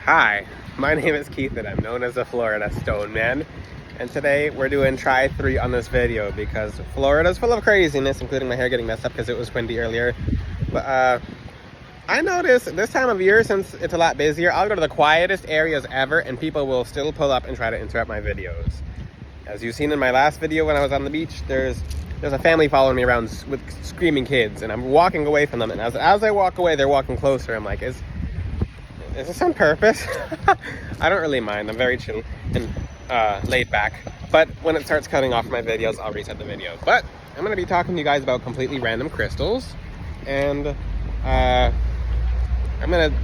Hi, my name is Keith and I'm known as the Florida Stone Man. And today we're doing try 3 on this video because Florida's full of craziness, including my hair getting messed up because it was windy earlier. But I noticed this time of year, since it's a lot busier, I'll go to the quietest areas ever and people will still pull up and try to interrupt my videos. As you've seen in my last video when I was on the beach, there's a family following me around with screaming kids, and I'm walking away from them, and as I walk away, they're walking closer. I'm like, is this on purpose? I don't really mind. I'm very chill and laid back. But when it starts cutting off my videos, I'll reset the video. But I'm going to be talking to you guys about completely random crystals. And I'm going to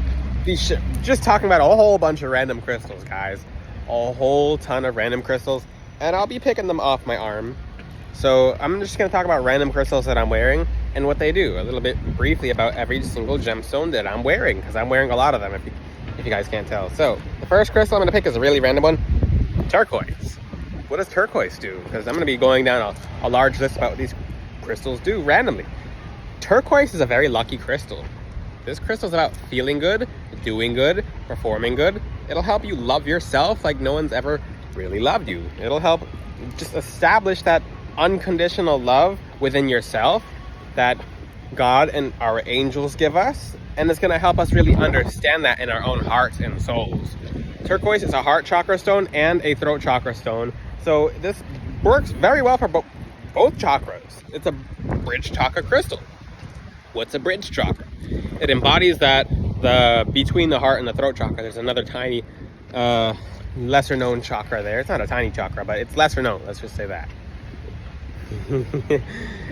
be just talking about a whole bunch of random crystals, guys. A whole ton of random crystals. And I'll be picking them off my arm. So I'm just going to talk about random crystals that I'm wearing and what they do. A little bit briefly about every single gemstone that I'm wearing, because I'm wearing a lot of them, if you guys can't tell. So the first crystal I'm going to pick is a really random one. Turquoise. What does turquoise do? Because I'm going to be going down a large list about what these crystals do randomly. Turquoise is a very lucky crystal. This crystal is about feeling good, doing good, performing good. It'll help you love yourself like no one's ever really loved you. It'll help just establish that unconditional love within yourself that God and our angels give us, and it's going to help us really understand that in our own hearts and souls. Turquoise is a heart chakra stone and a throat chakra stone, so this works very well for both chakras. It's a bridge chakra crystal. What's a bridge chakra? It embodies that between the heart and the throat chakra, there's another tiny lesser known chakra there. It's not a tiny chakra, but it's lesser known, let's just say that.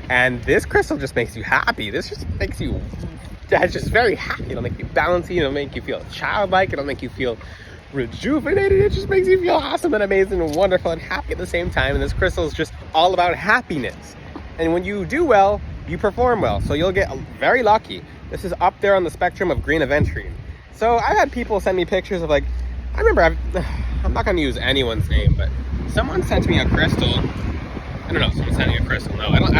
And this crystal just makes you happy. This just makes you just very happy. It'll make you bouncy. It'll make you feel childlike. It'll make you feel rejuvenated. It just makes you feel awesome and amazing and wonderful and happy at the same time. And this crystal is just all about happiness. And when you do well, you perform well. So you'll get very lucky. This is up there on the spectrum of green aventurine. So I've had people send me pictures of, like, I remember I'm not going to use anyone's name, but someone sent me a crystal. I don't know if someone sent me a crystal. No, I don't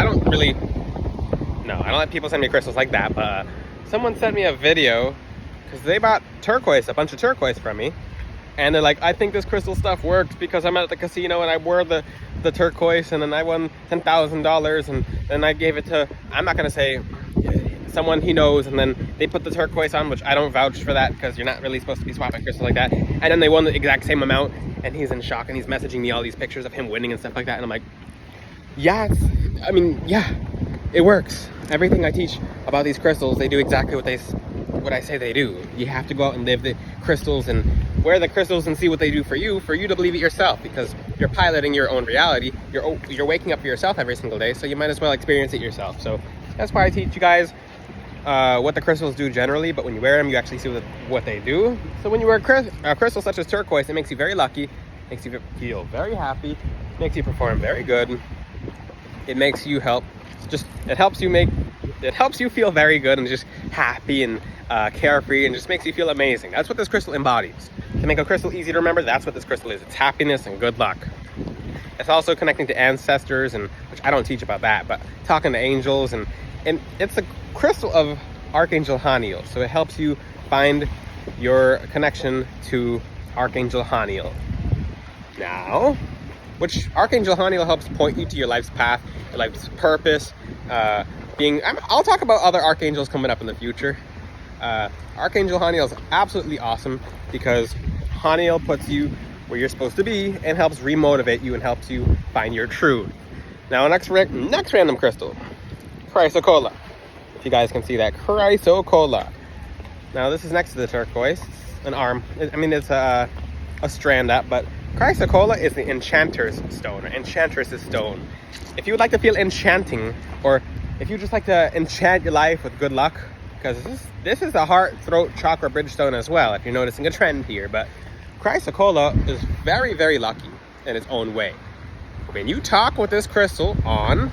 let people send me crystals like that. But someone sent me a video because they bought turquoise, a bunch of turquoise from me. And they're like, I think this crystal stuff works because I'm at the casino and I wore the turquoise and then I won $10,000. And then I gave it to, I'm not going to say someone he knows. And then they put the turquoise on, which I don't vouch for that because you're not really supposed to be swapping crystals like that. And then they won the exact same amount. And he's in shock and he's messaging me all these pictures of him winning and stuff like that. And I'm like, yeah, it works. Everything I teach about these crystals, they do exactly what I say they do. You have to go out and live the crystals and wear the crystals and see what they do for you to believe it yourself, because you're piloting your own reality. You're waking up for yourself every single day, so you might as well experience it yourself. So that's why I teach you guys what the crystals do generally, but when you wear them, you actually see what they do. So when you wear a crystal such as turquoise, it makes you very lucky, makes you feel very happy, makes you perform very good. It makes you it helps you feel very good and just happy and carefree, and just makes you feel amazing. That's what this crystal embodies. To make a crystal easy to remember, that's what this crystal is. It's happiness and good luck. It's also connecting to ancestors, and which I don't teach about that, but talking to angels, and it's a crystal of Archangel Haniel. So it helps you find your connection to Archangel Haniel. Now, which Archangel Haniel helps point you to your life's path, your life's purpose. I'll talk about other archangels coming up in the future. Archangel Haniel is absolutely awesome because Haniel puts you where you're supposed to be and helps remotivate you and helps you find your truth. Now, next random crystal, chrysocolla. If you guys can see that, chrysocolla. Now, this is next to the turquoise. It's an arm. It's a strand up, but chrysocolla is the enchanter's stone, or enchantress's stone. If you would like to feel enchanting, or if you just like to enchant your life with good luck, because this is a heart, throat, chakra, bridge stone as well, if you're noticing a trend here, but chrysocolla is very, very lucky in its own way. When you talk with this crystal on,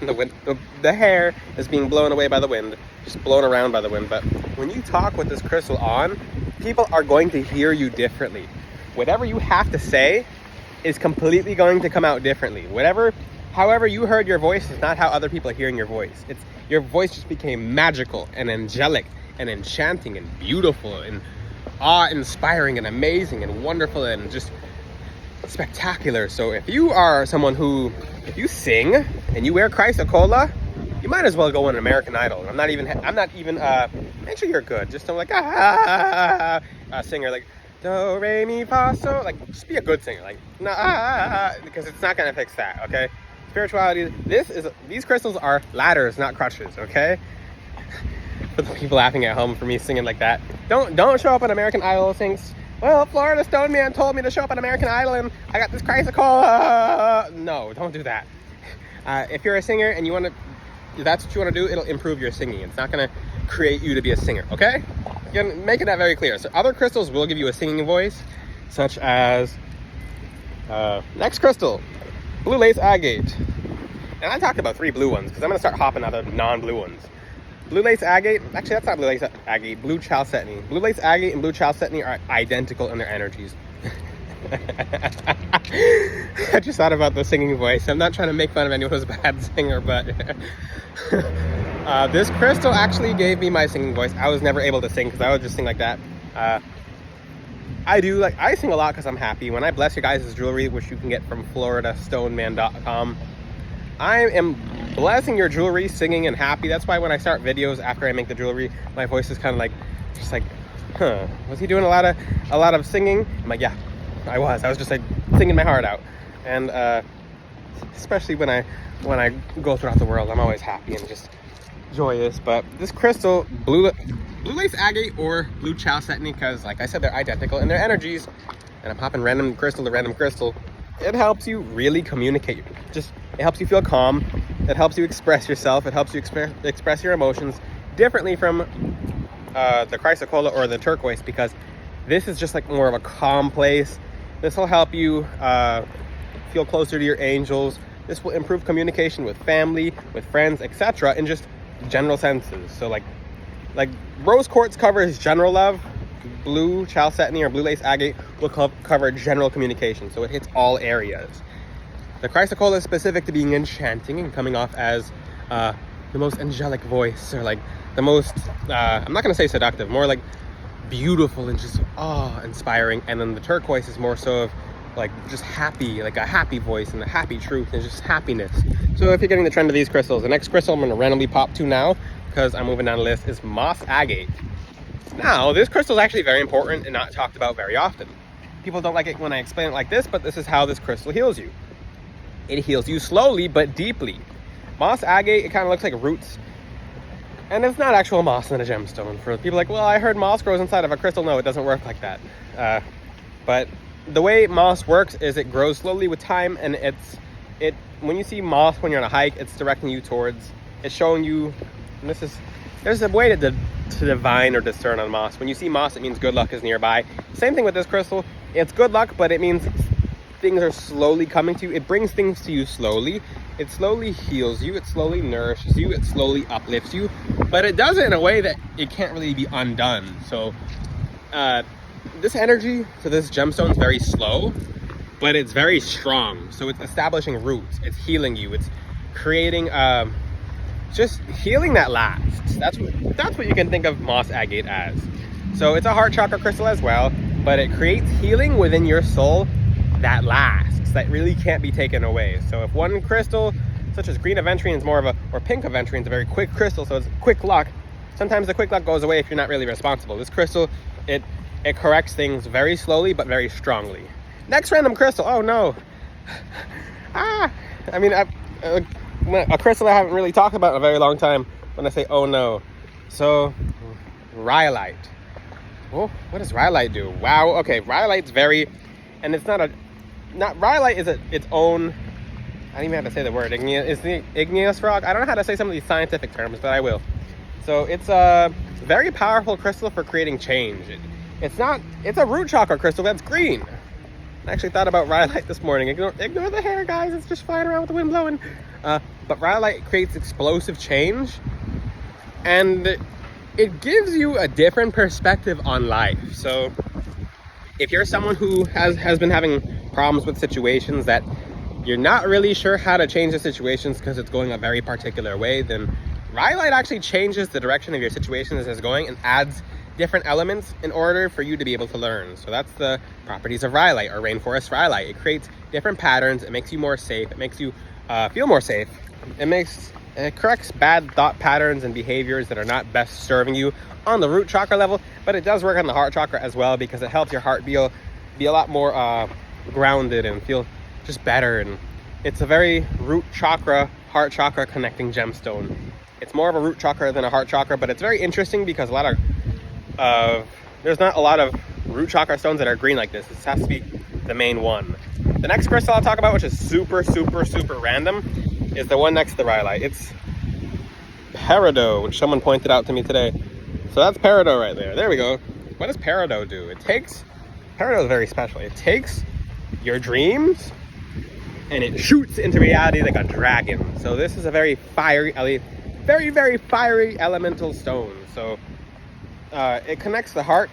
the hair is being blown away by the wind, just blown around by the wind, but when you talk with this crystal on, people are going to hear you differently. Whatever you have to say is completely going to come out differently. However you heard your voice is not how other people are hearing your voice. Your voice just became magical and angelic and enchanting and beautiful and awe-inspiring and amazing and wonderful and just spectacular. So if you are someone who, if you sing and you wear Chrysocolla, you might as well go on American Idol. I'm not even make sure you're good. Just don't like singer like do re mi fa so, like just be a good singer, like because it's not gonna fix that. Okay, spirituality. These crystals are ladders, not crutches. Okay. For the people laughing at home for me singing like that, don't show up on American Idol sings. Well, Florida Stone Man told me to show up on American Idol and I got this Chrysocolla. No, don't do that. If you're a singer and if that's what you want to do, it'll improve your singing. It's not going to create you to be a singer, okay? You're making that very clear. So other crystals will give you a singing voice, such as, next crystal, blue lace agate. And I talked about 3 blue ones because I'm going to start hopping other non-blue ones. Blue lace agate, actually that's not blue lace agate, blue chalcedony. Blue lace agate and blue chalcedony are identical in their energies. I just thought about the singing voice. I'm not trying to make fun of anyone who's a bad singer, but this crystal actually gave me my singing voice. I was never able to sing because I would just sing like that. I sing a lot because I'm happy. When I bless your guys' jewelry, which you can get from floridastoneman.com, I am blessing your jewelry, singing and happy. That's why when I start videos after I make the jewelry, my voice is kind of like, just like, was he doing a lot of singing? I'm like, yeah, I was just like singing my heart out. And especially when I go throughout the world, I'm always happy and just joyous. But this crystal, blue lace agate or blue chalcedony, because like I said, they're identical in their energies, and I'm hopping random crystal to random crystal. It helps you really communicate. It helps you feel calm. It helps you express yourself. It helps you express your emotions differently from the Chrysocolla or the turquoise, because this is just like more of a calm place. This will help you feel closer to your angels. This will improve communication with family, with friends, etc. in just general senses. So like rose quartz covers general love. Blue chalcedony or blue lace agate will cover general communication, so it hits all areas. The Chrysocolla is specific to being enchanting and coming off as the most angelic voice, or like the most, I'm not going to say seductive, more like beautiful and just awe-inspiring. And then the turquoise is more so of like just happy, like a happy voice and a happy truth and just happiness. So if you're getting the trend of these crystals, the next crystal I'm going to randomly pop to now, because I'm moving down the list, is moss agate. Now, this crystal is actually very important and not talked about very often. People don't like it when I explain it like this, but this is how this crystal heals you. It heals you slowly but deeply. Moss agate, it kind of looks like roots. And it's not actual moss in a gemstone. For people like, well, I heard moss grows inside of a crystal. No, it doesn't work like that. But the way moss works is it grows slowly with time, and when you see moss when you're on a hike, it's directing you towards, it's showing you, and there's a way to divine or discern on moss. When you see moss, it means good luck is nearby. Same thing with this crystal. It's good luck, but it means things are slowly coming to you. It brings things to you slowly. It slowly heals you. It slowly nourishes you. It slowly uplifts you. But it does it in a way that it can't really be undone. So this energy to this gemstone is very slow, but it's very strong. So it's establishing roots. It's healing you. It's creating just healing that lasts. That's what you can think of moss agate as. So it's a heart chakra crystal as well, but it creates healing within your soul that lasts, that really can't be taken away. So if one crystal, such as green aventurine, is more of or pink aventurine is a very quick crystal, so it's quick luck. Sometimes the quick luck goes away if you're not really responsible. This crystal, it corrects things very slowly but very strongly. Next random crystal. Oh no. I mean, a crystal I haven't really talked about in a very long time when I say oh no. So rhyolite. Oh, what does rhyolite do? Wow. Okay, rhyolite's and it's rhyolite is its own, I don't even have to say the word, it's the igneous rock. I don't know how to say some of these scientific terms, but I will. So it's a very powerful crystal for creating change. It's a root chakra crystal that's green. I actually thought about rhyolite this morning. Ignore the hair, guys. It's just flying around with the wind blowing. But rhyolite creates explosive change, and it gives you a different perspective on life. So if you're someone who has been having problems with situations that you're not really sure how to change the situations because it's going a very particular way, then rhyolite actually changes the direction of your situation as it's going and adds different elements in order for you to be able to learn. So that's the properties of rhyolite or rainforest rhyolite. It creates different patterns. It makes you more safe. It makes you feel more safe. It corrects bad thought patterns and behaviors that are not best serving you on the root chakra level, but it does work on the heart chakra as well, because it helps your heart be a lot more grounded and feel just better. And it's a very root chakra, heart chakra connecting gemstone. It's more of a root chakra than a heart chakra, but it's very interesting because there's not a lot of root chakra stones that are green like this. This has to be the main one. The next crystal I'll talk about, which is super, super, super random, is the one next to the rhyolite. It's peridot, which someone pointed out to me today. So that's peridot right there. There we go. What does peridot do? Peridot is very special. It takes your dreams and it shoots into reality like a dragon. So this is a very fiery, very, very fiery elemental stone. So it connects the heart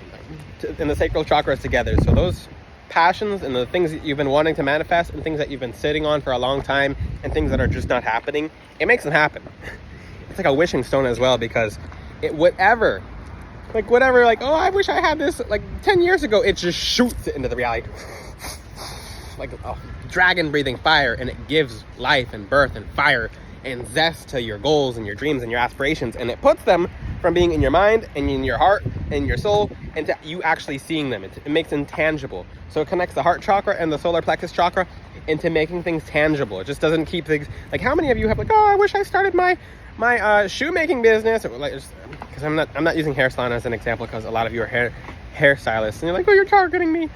and the sacral chakras together. So those passions and the things that you've been wanting to manifest and things that you've been sitting on for a long time and things that are just not happening, it makes them happen. It's like a wishing stone as well, because whatever, oh, I wish I had this like 10 years ago, it just shoots it into the reality like a dragon breathing fire, and it gives life and birth and fire and zest to your goals and your dreams and your aspirations, and it puts them from being in your mind and in your heart and your soul into you actually seeing them. It makes them tangible. So it connects the heart chakra and the solar plexus chakra into making things tangible. It just doesn't keep things like, how many of you have like, oh, I wish I started my shoemaking business, because I'm not using hair salon as an example, because a lot of you are hairstylists and you're like, oh, you're targeting me.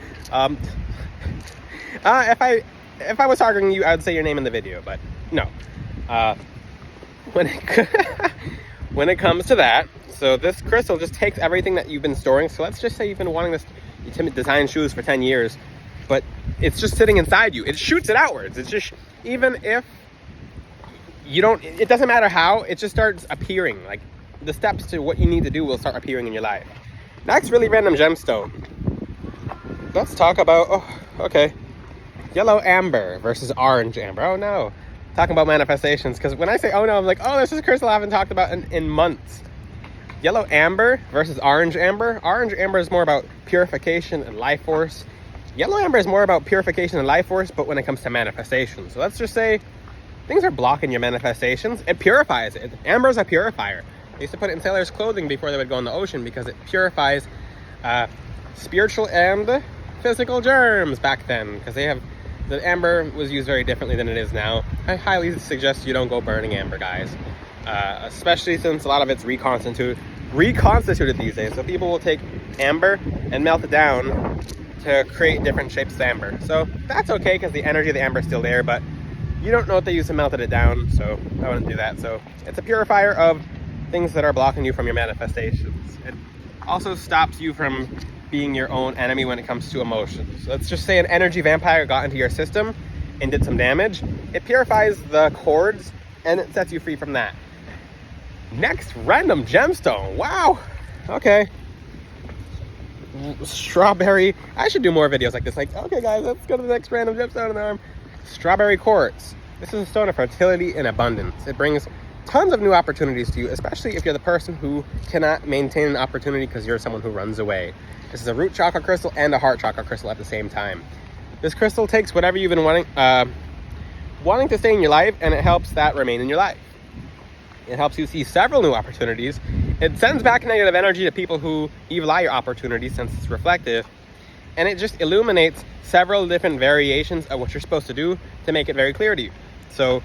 If I was targeting you, I would say your name in the video, but no. When it comes to that, so this crystal just takes everything that you've been storing. So let's just say you've been wanting to design shoes for 10 years, but it's just sitting inside you. It shoots it outwards. It's just, even if you don't, it doesn't matter how, it just starts appearing. Like the steps to what you need to do will start appearing in your life. Next really random gemstone. Let's talk about, yellow amber versus orange amber. Oh no. Talking about manifestations, because when I say oh no, I'm like, oh, this is a crystal I haven't talked about in months. Yellow amber versus orange amber. Orange amber is more about purification and life force. Yellow amber is more about purification and life force, but when it comes to manifestations. So let's just say things are blocking your manifestations. It purifies it. Amber is a purifier. They used to put it in sailors' clothing before they would go in the ocean, because it purifies spiritual and physical germs back then, because the amber was used very differently than it is now. I highly suggest you don't go burning amber, guys. Especially since a lot of it's reconstituted these days. So people will take amber and melt it down to create different shapes of amber. So that's okay, because the energy of the amber is still there, but you don't know what they used to melted it down, so I wouldn't do that. So it's a purifier of things that are blocking you from your manifestations. It also stops you from being your own enemy when it comes to emotions. So let's just say an energy vampire got into your system and did some damage. It purifies the cords and it sets you free from that. Next, random gemstone. Wow. Okay. Strawberry. I should do more videos like this. Like, okay guys, let's go to the next random gemstone in the arm. Strawberry quartz. This is a stone of fertility and abundance. It brings tons of new opportunities to you, especially if you're the person who cannot maintain an opportunity because you're someone who runs away. This is a root chakra crystal and a heart chakra crystal at the same time. This crystal takes whatever you've been wanting to stay in your life, and it helps that remain in your life. It helps you see several new opportunities. It sends back negative energy to people who evil eye your opportunities, since it's reflective, and it just illuminates several different variations of what you're supposed to do to make it very clear to you. So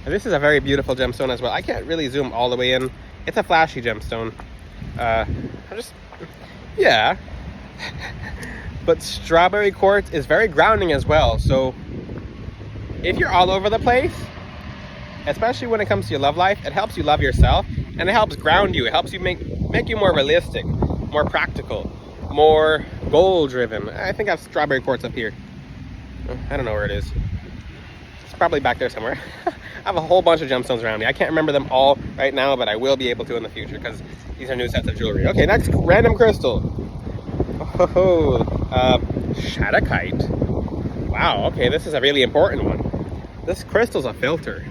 this is a very beautiful gemstone as well. I can't really zoom all the way in. It's a flashy gemstone. Yeah. But strawberry quartz is very grounding as well. So if you're all over the place, especially when it comes to your love life, it helps you love yourself, and it helps ground you. It helps you make you more realistic, more practical, more goal driven. I think I have strawberry quartz up here. I don't know where it is. It's probably back there somewhere. I have a whole bunch of gemstones around me. I can't remember them all right now, but I will be able to in the future, because these are new sets of jewelry. Okay, next random crystal. Shadakite. Wow, okay, this is a really important one. This crystal's a filter.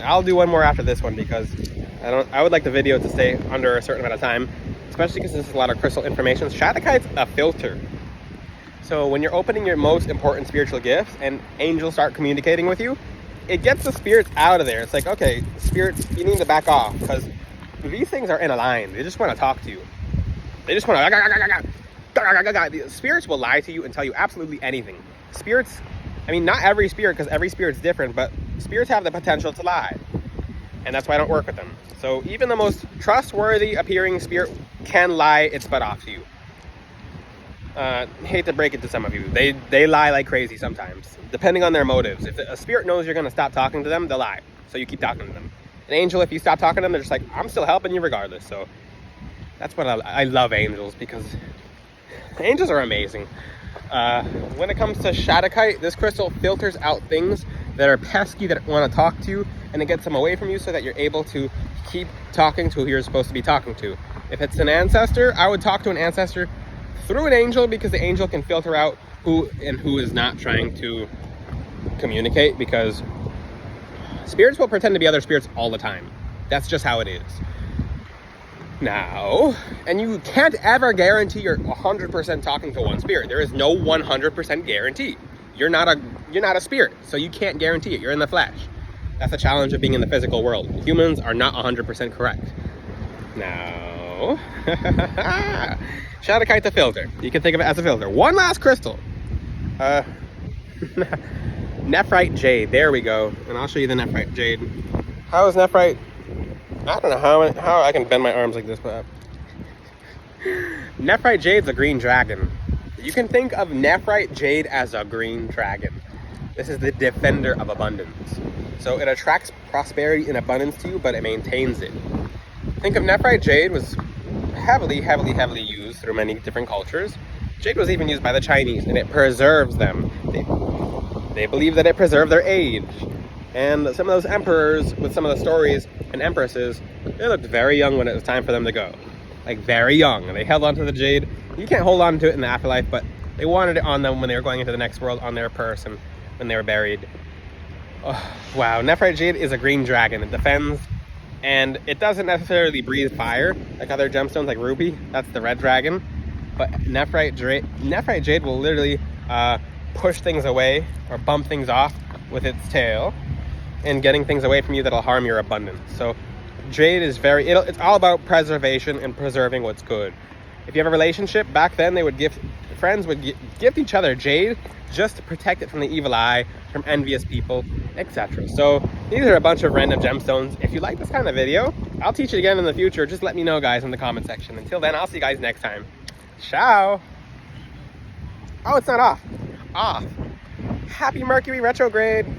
I'll do one more after this one, because I would like the video to stay under a certain amount of time, especially because this is a lot of crystal information. Shattuckite's a filter. So when you're opening your most important spiritual gifts and angels start communicating with you, it gets the spirits out of there. It's like, okay, spirits, you need to back off, because these things are in a line. They just want to talk to you. They just want to... Spirits will lie to you and tell you absolutely anything. Spirits, I mean, not every spirit, because every spirit's different, but spirits have the potential to lie. And that's why I don't work with them. So even the most trustworthy appearing spirit can lie its butt off to you. Hate to break it to some of you. They lie like crazy sometimes, depending on their motives. If a spirit knows you're going to stop talking to them, they'll lie. So you keep talking to them. An angel, if you stop talking to them, they're just like, I'm still helping you regardless. So that's what I love angels, because angels are amazing. When it comes to Shattuckite, this crystal filters out things that are pesky, that want to talk to you, and it gets them away from you so that you're able to keep talking to who you're supposed to be talking to. If it's an ancestor, I would talk to an ancestor through an angel, because the angel can filter out who is not trying to communicate, because spirits will pretend to be other spirits all the time. That's just how it is. Now, and you can't ever guarantee you're 100% talking to one spirit. There is no 100% guarantee. You're not a spirit, so you can't guarantee it. You're in the flesh. That's the challenge of being in the physical world. Humans are not 100% correct. Now, Shattuckite the filter. You can think of it as a filter. One last crystal. Nephrite jade. There we go. And I'll show you the nephrite jade. How is nephrite? I don't know how I can bend my arms like this, but nephrite jade's a green dragon. You can think of nephrite jade as a green dragon. This is the defender of abundance. So it attracts prosperity and abundance to you, but it maintains it. Think of nephrite jade was heavily used through many different cultures. Jade was even used by the Chinese, and it preserves them. They believe that it preserved their age. And some of those emperors, with some of the stories, and empresses, they looked very young when it was time for them to go. Like, very young. And they held on to the jade. You can't hold on to it in the afterlife, but they wanted it on them when they were going into the next world, on their person, when they were buried. Oh, wow, nephrite jade is a green dragon. It defends, and it doesn't necessarily breathe fire like other gemstones, like ruby. That's the red dragon. But nephrite jade will literally push things away or bump things off with its tail, and getting things away from you that'll harm your abundance. So jade is it's all about preservation and preserving what's good. If you have a relationship, back then friends would gift each other jade just to protect it from the evil eye, from envious people, etc. So these are a bunch of random gemstones. If you like this kind of video, I'll teach it again in the future. Just let me know, guys, in the comment section. Until then, I'll see you guys next time. Ciao. Oh, it's not off. Off. Happy Mercury retrograde.